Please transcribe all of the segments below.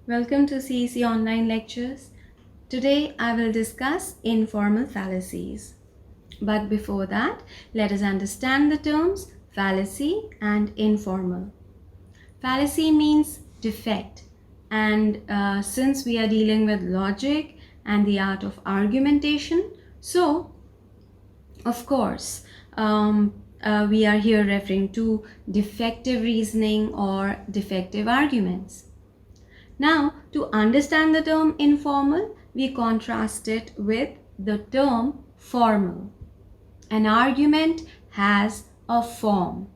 Welcome to CEC online lectures. Today I will discuss informal fallacies. But before that, let us understand the terms fallacy and informal. Fallacy means defect, and since we are dealing with logic and the art of argumentation, so of course we are here referring to defective reasoning or defective arguments. Now, to understand the term informal, we contrast it with the term formal. An argument has a form.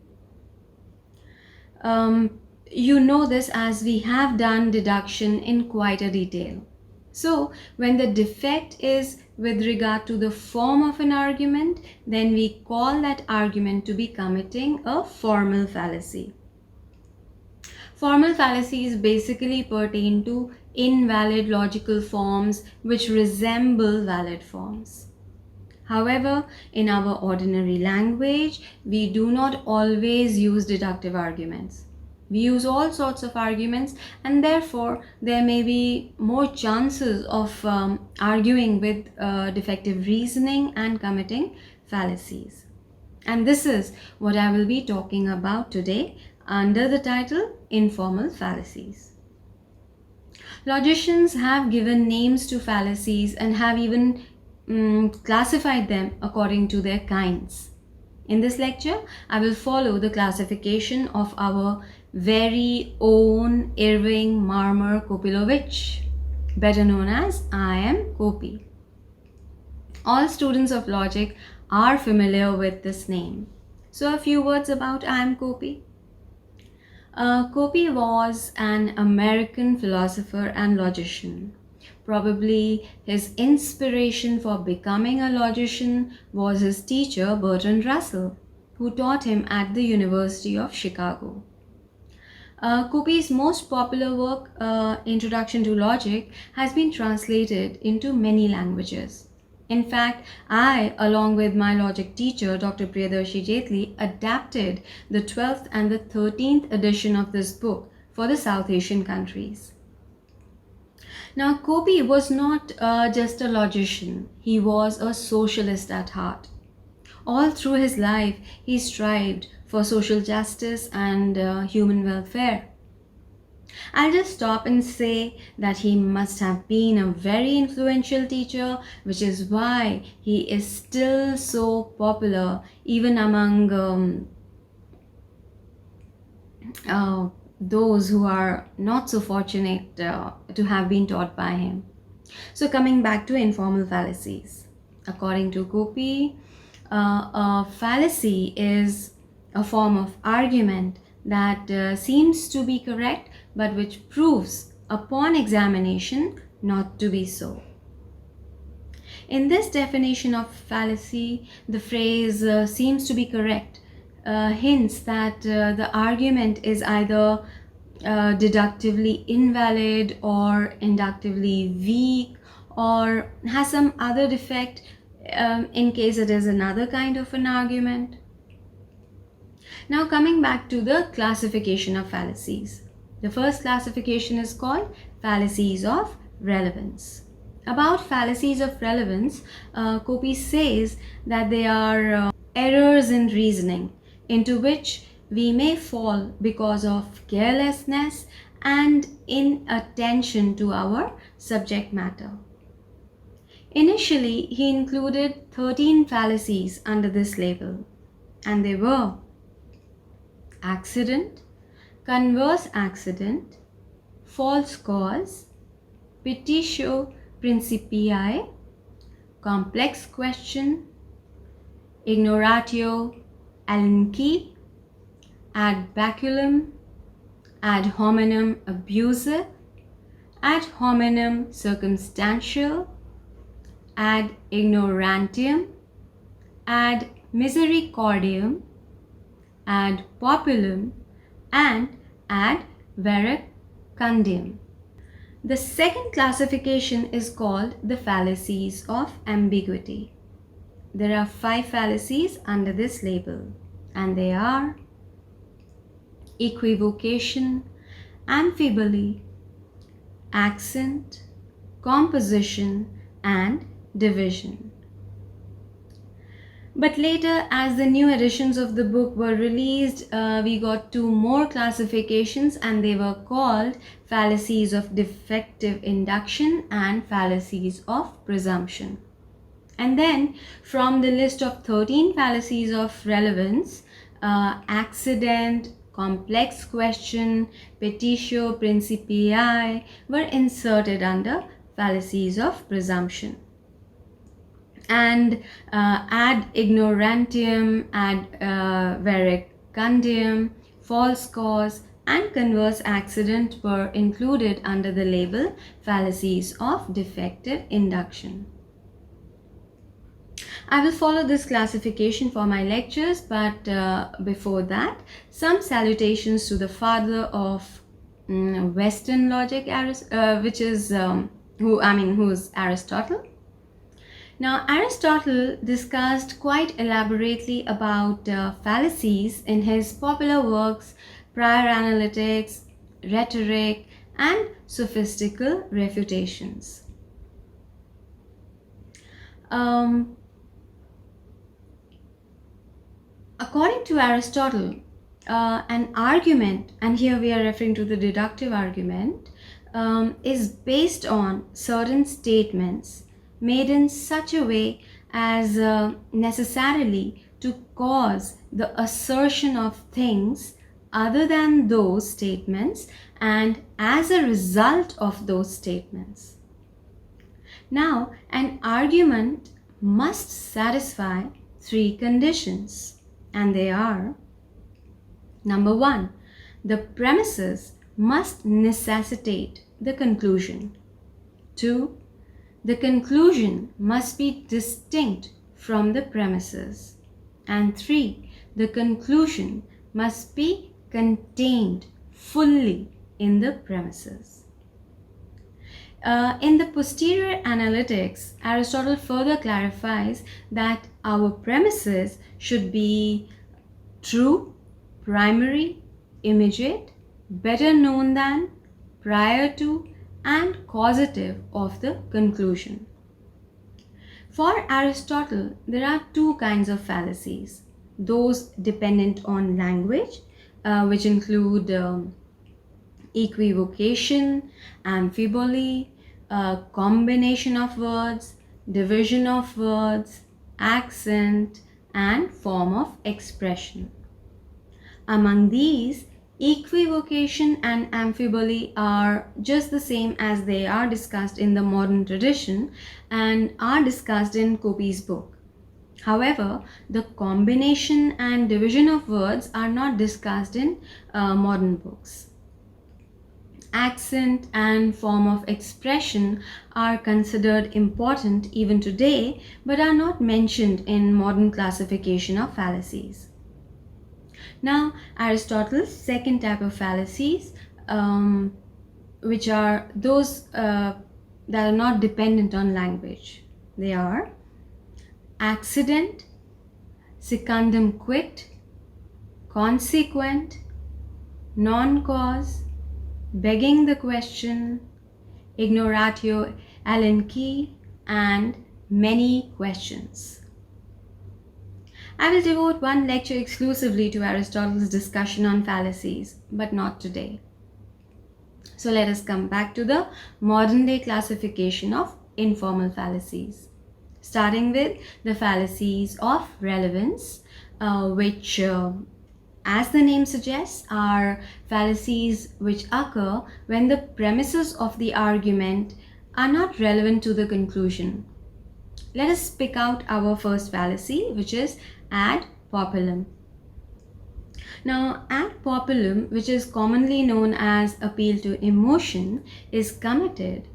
You know this as we have done deduction in quite a detail. So, when the defect is with regard to the form of an argument, then we call that argument to be committing a formal fallacy. Formal fallacies basically pertain to invalid logical forms which resemble valid forms. However, in our ordinary language, we do not always use deductive arguments. We use all sorts of arguments, and therefore there may be more chances of arguing with defective reasoning and committing fallacies. And this is what I will be talking about today under the title Informal Fallacies. Logicians have given names to fallacies and have even classified them according to their kinds. In this lecture, I will follow the classification of our very own Irving Marmor Kopilovich, better known as I am Kopi. All students of logic are familiar with this name. So a few words about I am Kopi. Kopi was an American philosopher and logician. Probably his inspiration for becoming a logician was his teacher Bertrand Russell, who taught him at the University of Chicago. Kopi's most popular work, Introduction to Logic, has been translated into many languages. In fact, I, along with my logic teacher, Dr. Priyadarshi Jetli, adapted the 12th and the 13th edition of this book for the South Asian countries. Now, Kopi was not just a logician, he was a socialist at heart. All through his life, he strived for social justice and human welfare. I'll just stop and say that he must have been a very influential teacher, which is why he is still so popular even among those who are not so fortunate to have been taught by him. So coming back to informal fallacies. According to Kopi, a fallacy is a form of argument that seems to be correct but which proves upon examination not to be so. In this definition of fallacy, the phrase seems to be correct hints that the argument is either deductively invalid or inductively weak or has some other defect in case it is another kind of an argument. Now coming back to the classification of fallacies. The first classification is called fallacies of relevance. About fallacies of relevance, Kopi says that they are errors in reasoning into which we may fall because of carelessness and inattention to our subject matter. Initially, he included 13 fallacies under this label, and they were accident, converse accident, false cause, petitio principii, complex question, ignoratio elenchi, ad baculum, ad hominem abusive, ad hominem circumstantial, ad ignorantium, ad misericordiam, ad populum, and ad verecundiam. The second classification is called the fallacies of ambiguity. There are 5 fallacies under this label, and they are equivocation, amphiboly, accent, composition, and division. But later, as the new editions of the book were released, we got two more classifications, and they were called fallacies of defective induction and fallacies of presumption. And then from the list of 13 fallacies of relevance, accident, complex question, petitio principii were inserted under fallacies of presumption. And ad ignorantium, ad verecundium, false cause, and converse accident were included under the label fallacies of defective induction. I will follow this classification for my lectures, but before that, some salutations to the father of Western logic, who's Aristotle. Now, Aristotle discussed quite elaborately about fallacies in his popular works Prior Analytics, Rhetoric, and Sophistical Refutations. According to Aristotle, an argument, and here we are referring to the deductive argument, is based on certain statements made in such a way as necessarily to cause the assertion of things other than those statements and as a result of those statements. Now, an argument must satisfy three conditions, and they are: number one, the premises must necessitate the conclusion. 2, the conclusion must be distinct from the premises. And 3, the conclusion must be contained fully in the premises. In the posterior analytics, Aristotle further clarifies that our premises should be true, primary, immediate, better known than, prior to, and causative of the conclusion. For Aristotle, there are two kinds of fallacies: those dependent on language, which include equivocation, amphiboly, combination of words, division of words, accent, and form of expression. Among these, equivocation and amphiboly are just the same as they are discussed in the modern tradition and are discussed in Copy's book. However, the combination and division of words are not discussed in modern books. Accent and form of expression are considered important even today, but are not mentioned in modern classification of fallacies. Now, Aristotle's second type of fallacies, which are those that are not dependent on language. They are accident, secundum quid, consequent, non-cause, begging the question, ignoratio elenchi, and many questions. I will devote one lecture exclusively to Aristotle's discussion on fallacies, but not today. So let us come back to the modern day classification of informal fallacies, starting with the fallacies of relevance, which as the name suggests, are fallacies which occur when the premises of the argument are not relevant to the conclusion. Let us pick out our first fallacy, which is ad populum. Now, ad populum, which is commonly known as appeal to emotion, is committed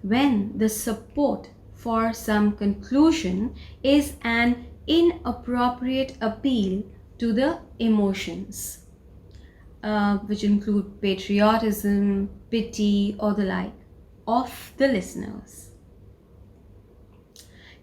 when the support for some conclusion is an inappropriate appeal to the emotions, which include patriotism, pity, or the like, of the listeners.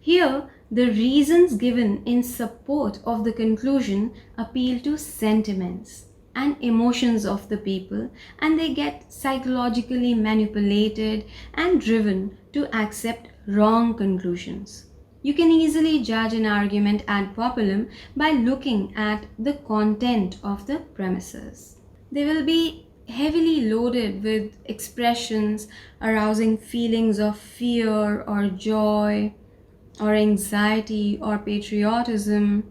Here, the reasons given in support of the conclusion appeal to sentiments and emotions of the people, and they get psychologically manipulated and driven to accept wrong conclusions. You can easily judge an argument ad populum by looking at the content of the premises. They will be heavily loaded with expressions arousing feelings of fear or joy or anxiety or patriotism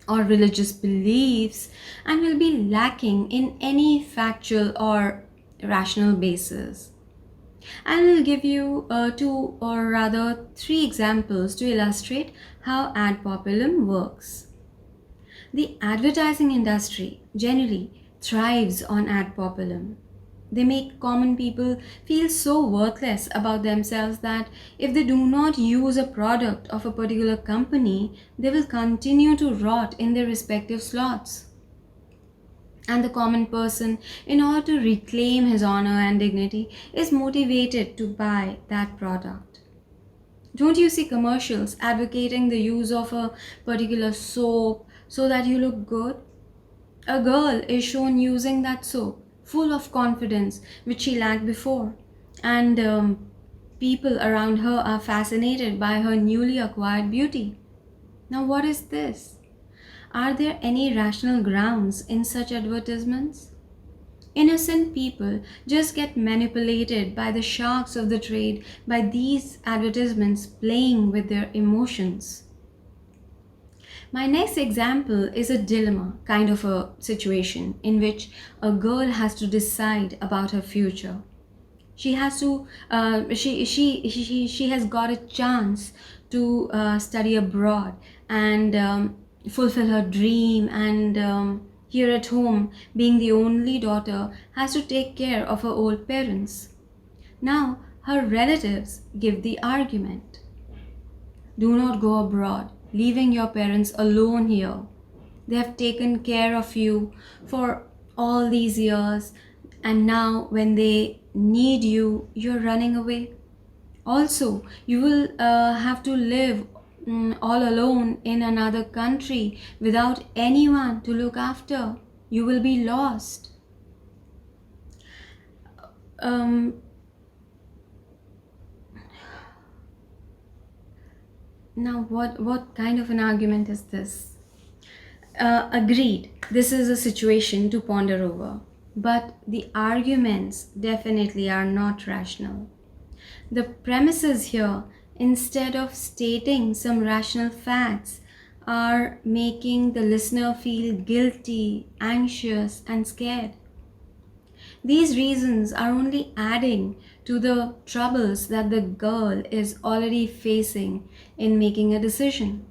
or religious beliefs, and will be lacking in any factual or rational basis. I will give you two or rather three examples to illustrate how ad populum works. The advertising industry generally thrives on ad populum. They make common people feel so worthless about themselves that if they do not use a product of a particular company, they will continue to rot in their respective slots. And the common person, in order to reclaim his honor and dignity, is motivated to buy that product. Don't you see commercials advocating the use of a particular soap so that you look good? A girl is shown using that soap, full of confidence, which she lacked before. And people around her are fascinated by her newly acquired beauty. Now, what is this? Are there any rational grounds in such advertisements? Innocent people just get manipulated by the sharks of the trade by these advertisements playing with their emotions. My next example is a dilemma kind of a situation in which a girl has to decide about her future. She has to she has got a chance to study abroad and fulfill her dream, and here at home, being the only daughter, has to take care of her old parents. Now her relatives give the argument: do not go abroad, leaving your parents alone here. They have taken care of you for all these years, and now when they need you, you're running away. Also, you will have to live all alone in another country without anyone to look after. You will be lost. Now, what kind of an argument is this? Agreed, this is a situation to ponder over, but the arguments definitely are not rational. The premises here, instead of stating some rational facts, are making the listener feel guilty, anxious, and scared. These reasons are only adding to the troubles that the girl is already facing in making a decision.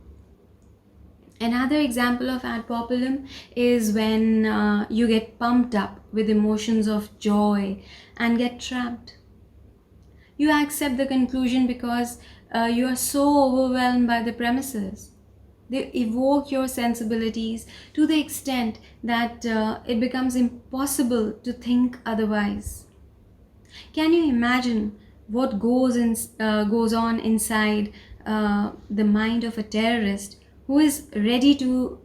Another example of ad populum is when you get pumped up with emotions of joy and get trapped. You accept the conclusion because you are so overwhelmed by the premises. They evoke your sensibilities to the extent that it becomes impossible to think otherwise. Can you imagine what goes on inside the mind of a terrorist who is ready to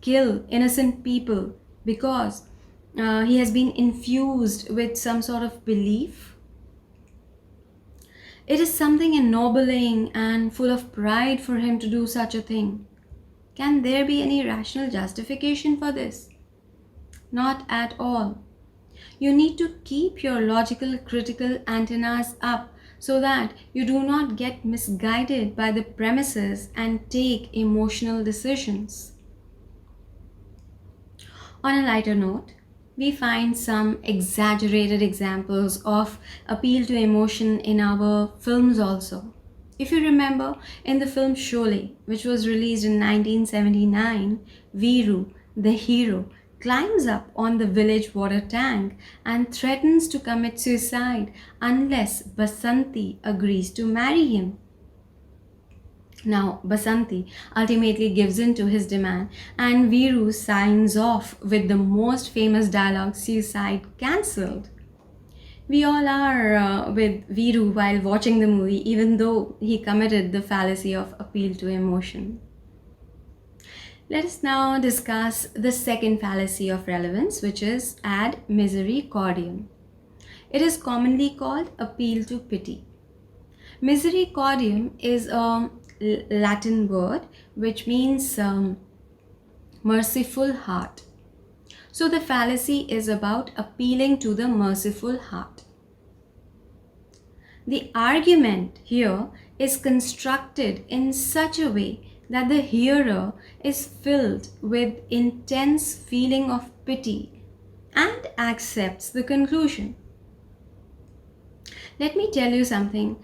kill innocent people because he has been infused with some sort of belief? It is something ennobling and full of pride for him to do such a thing. Can there be any rational justification for this? Not at all. You need to keep your logical, critical antennas up so that you do not get misguided by the premises and take emotional decisions. On a lighter note, we find some exaggerated examples of appeal to emotion in our films also. If you remember, in the film Sholay, which was released in 1979, Veeru, the hero, climbs up on the village water tank and threatens to commit suicide unless Basanti agrees to marry him. Now, Basanti ultimately gives in to his demand, and Veeru signs off with the most famous dialogue, "Suicide cancelled." We all are with Veeru while watching the movie, even though he committed the fallacy of appeal to emotion. Let us now discuss the second fallacy of relevance, which is ad misericordiam. It is commonly called appeal to pity. Misericordiam is a Latin word which means merciful heart. So the fallacy is about appealing to the merciful heart. The argument here is constructed in such a way that the hearer is filled with intense feeling of pity and accepts the conclusion. Let me tell you something.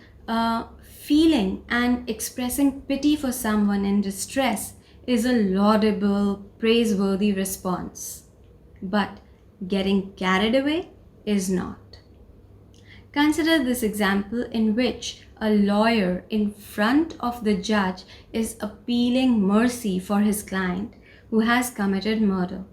Feeling and expressing pity for someone in distress is a laudable, praiseworthy response. But getting carried away is not. Consider this example in which a lawyer in front of the judge is appealing mercy for his client who has committed murder.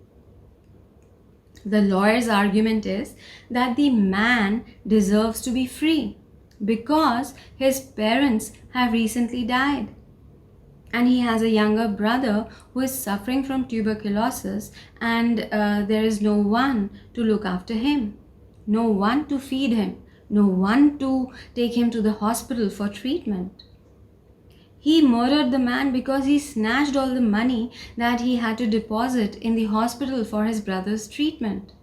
The lawyer's argument is that the man deserves to be free because his parents have recently died and he has a younger brother who is suffering from tuberculosis, and there is no one to look after him, no one to feed him, no one to take him to the hospital for treatment. He murdered the man because he snatched all the money that he had to deposit in the hospital for his brother's treatment.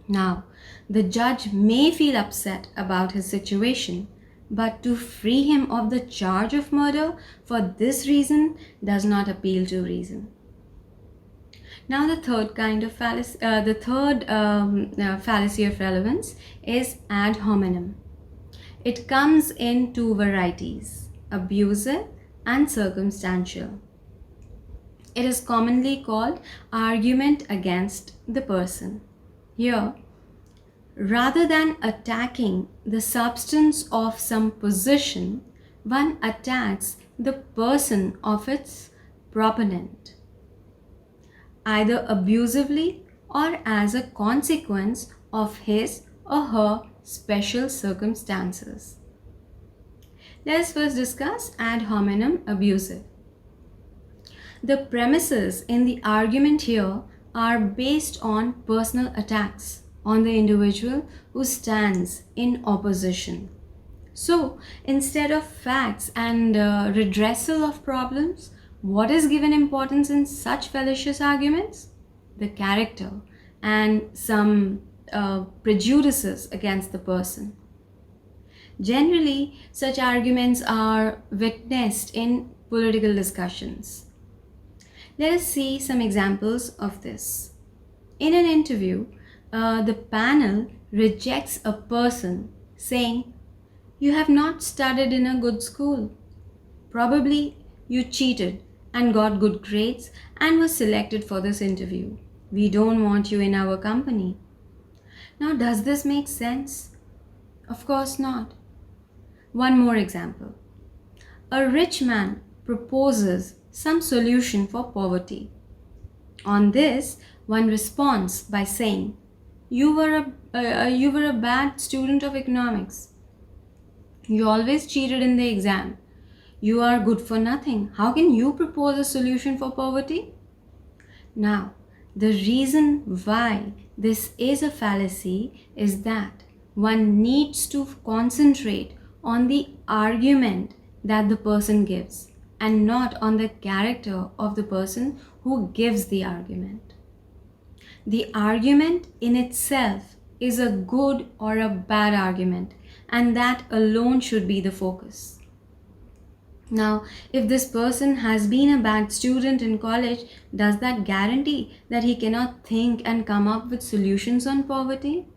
Now, the judge may feel upset about his situation, but to free him of the charge of murder for this reason does not appeal to reason. Now, the third kind of fallacy, fallacy of relevance is ad hominem. It comes in two varieties: abusive and circumstantial. It is commonly called argument against the person. Here, rather than attacking the substance of some position, one attacks the person of its proponent, either abusively or as a consequence of his or her special circumstances. Let us first discuss ad hominem abusive. The premises in the argument here are based on personal attacks on the individual who stands in opposition. So, instead of facts and redressal of problems, what is given importance in such fallacious arguments? The character and some prejudices against the person. Generally, such arguments are witnessed in political discussions. Let us see some examples of this. In an interview, the panel rejects a person saying, "You have not studied in a good school. Probably you cheated and got good grades and was selected for this interview. We don't want you in our company." Now, does this make sense? Of course not. One more example. A rich man proposes some solution for poverty. On this, one responds by saying, you were a bad student of economics. You always cheated in the exam. You are good for nothing. How can you propose a solution for poverty?" Now, the reason why this is a fallacy is that one needs to concentrate on the argument that the person gives and not on the character of the person who gives the argument. The argument in itself is a good or a bad argument, and that alone should be the focus. Now, if this person has been a bad student in college, does that guarantee that he cannot think and come up with solutions on poverty?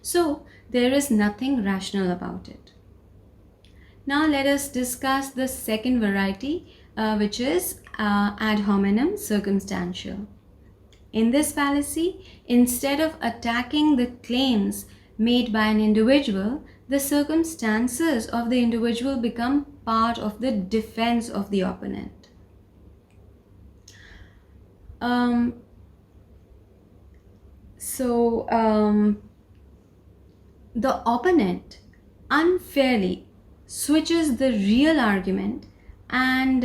So, there is nothing rational about it. Now, let us discuss the second variety, which is ad hominem circumstantial. In this fallacy, instead of attacking the claims made by an individual, the circumstances of the individual become part of the defense of the opponent. The opponent unfairly switches the real argument and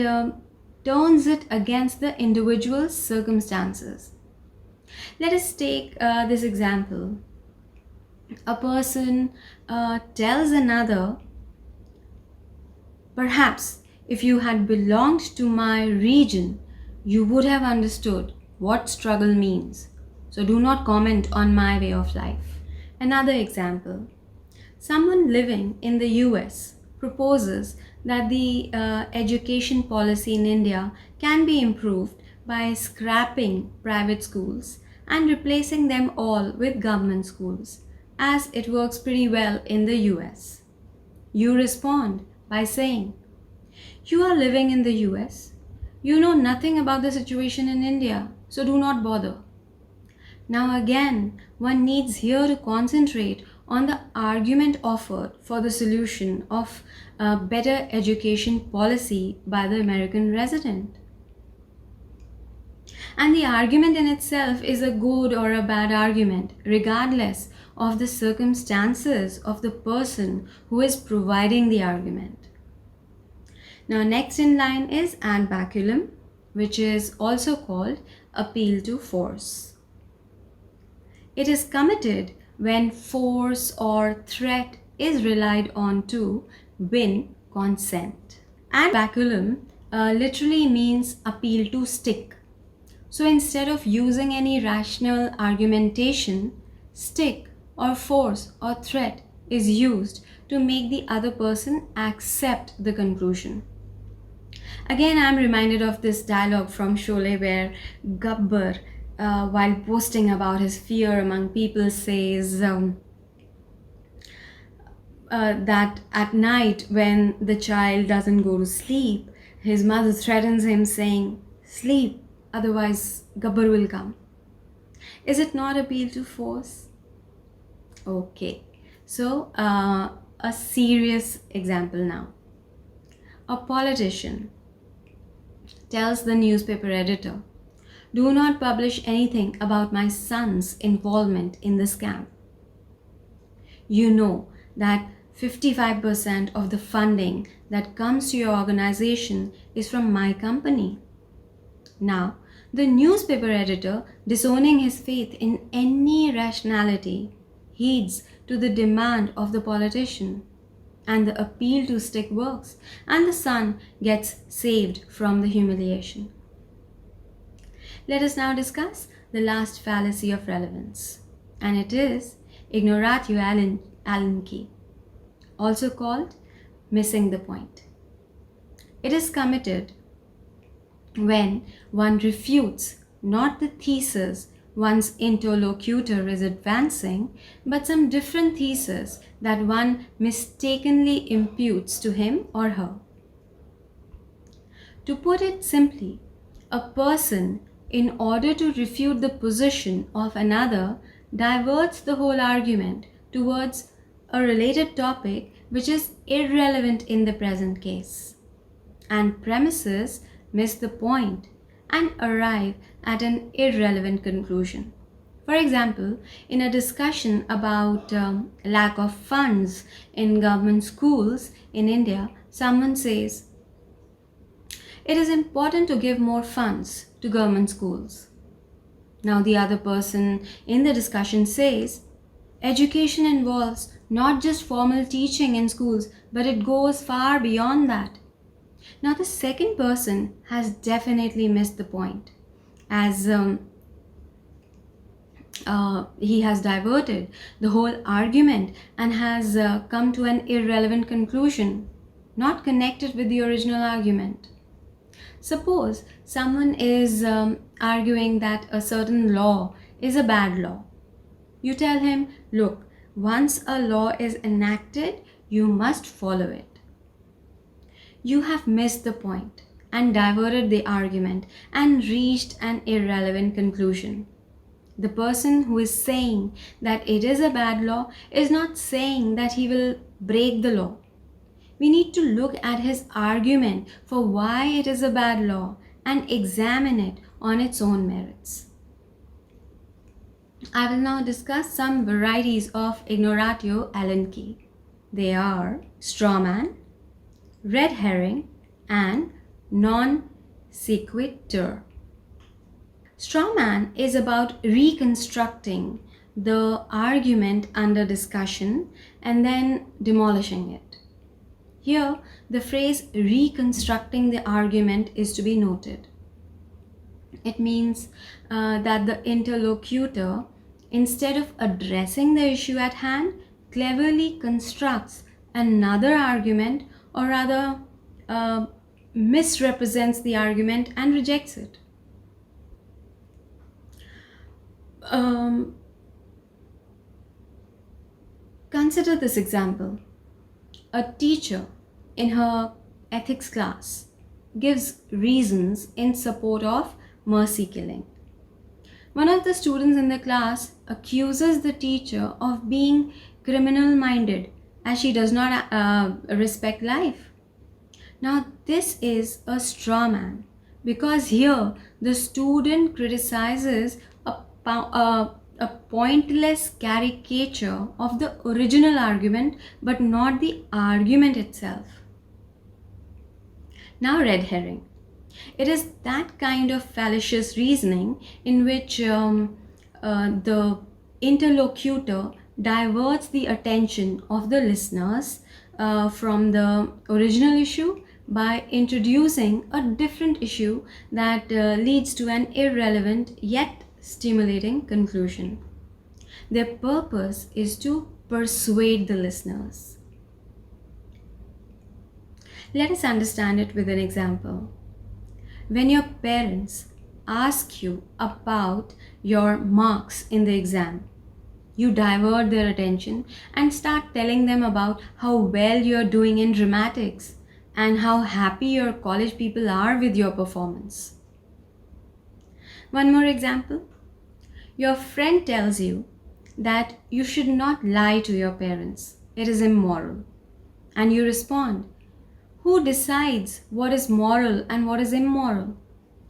turns it against the individual's circumstances. Let us take this example. A person tells another, perhaps if you had belonged to my region, you would have understood what struggle means. So do not comment on my way of life. Another example. Someone living in the US proposes that the education policy in India can be improved by scrapping private schools and replacing them all with government schools, as it works pretty well in the US. You respond by saying, "You are living in the US. You know nothing about the situation in India, so do not bother." Now again, one needs here to concentrate on the argument offered for the solution of a better education policy by the American resident. And the argument in itself is a good or a bad argument, regardless of the circumstances of the person who is providing the argument. Now, next in line is ad baculum, which is also called appeal to force. It is committed when force or threat is relied on to win consent. Ad baculum literally means appeal to stick. So instead of using any rational argumentation, stick or force or threat is used to make the other person accept the conclusion. Again, I'm reminded of this dialogue from Sholay where Gabbar, while boasting about his fear among people, says that at night when the child doesn't go to sleep, his mother threatens him saying, "Sleep, otherwise Gabbar will come." Is it not appeal to force? Okay, so a serious example now. A politician tells the newspaper editor, "Do not publish anything about my son's involvement in the scam. You know that 55% of the funding that comes to your organization is from my company." Now, the newspaper editor, disowning his faith in any rationality, heeds to the demand of the politician, and the appeal to stick works, and the son gets saved from the humiliation. Let us now discuss the last fallacy of relevance, and it is ignoratio elenchi, also called missing the point. It is committed when one refutes not the thesis one's interlocutor is advancing, but some different thesis that one mistakenly imputes to him or her. To put it simply, a person, in order to refute the position of another, diverts the whole argument towards a related topic which is irrelevant in the present case, and premises miss the point and arrive at an irrelevant conclusion. For example, in a discussion about lack of funds in government schools in India, someone says, "It is important to give more funds to government schools." Now the other person in the discussion says, "Education involves not just formal teaching in schools, but it goes far beyond that." Now the second person has definitely missed the point, as he has diverted the whole argument and has come to an irrelevant conclusion, not connected with the original argument. Suppose someone is arguing that a certain law is a bad law. You tell him, "Look, once a law is enacted, you must follow it." You have missed the point and diverted the argument and reached an irrelevant conclusion. The person who is saying that it is a bad law is not saying that he will break the law. We need to look at his argument for why it is a bad law and examine it on its own merits. I will now discuss some varieties of ignoratio elenchi. They are strawman, red herring, and sequitur. Straw man is about reconstructing the argument under discussion and then demolishing it. Here, the phrase reconstructing the argument is to be noted. It means that the interlocutor, instead of addressing the issue at hand, cleverly constructs another argument, or rather misrepresents the argument and rejects it. Consider this example. A teacher in her ethics class gives reasons in support of mercy killing. One of the students in the class accuses the teacher of being criminal-minded as she does not respect life. Now, this is a straw man because here the student criticizes a pointless caricature of the original argument but not the argument itself. Now, red herring. It is that kind of fallacious reasoning in which the interlocutor diverts the attention of the listeners from the original issue by introducing a different issue that leads to an irrelevant yet stimulating conclusion. Their purpose is to persuade the listeners. Let us understand it with an example. When your parents ask you about your marks in the exam, you divert their attention and start telling them about how well you're doing in dramatics and how happy your college people are with your performance. One more example. Your friend tells you that you should not lie to your parents. It is immoral. And you respond, who decides what is moral and what is immoral?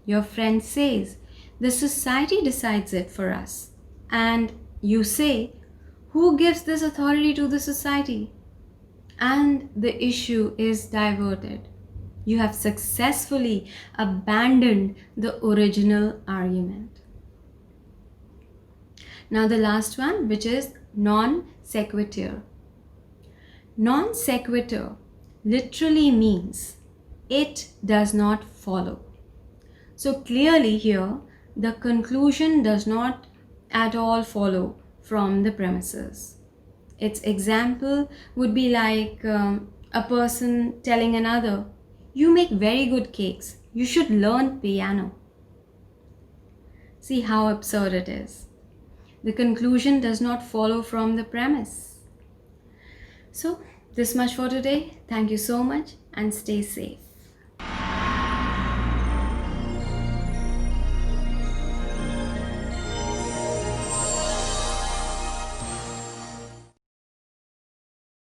Your friend says, the society decides it for us. And you say, who gives this authority to the society? And the issue is diverted. You have successfully abandoned the original argument. Now the last one, which is non sequitur. Non sequitur literally means it does not follow. So clearly here, the conclusion does not at all follow from the premises. Its example would be like a person telling another, you make very good cakes, you should learn piano. See how absurd it is. The conclusion does not follow from the premise. So, this much for today. Thank you so much and stay safe.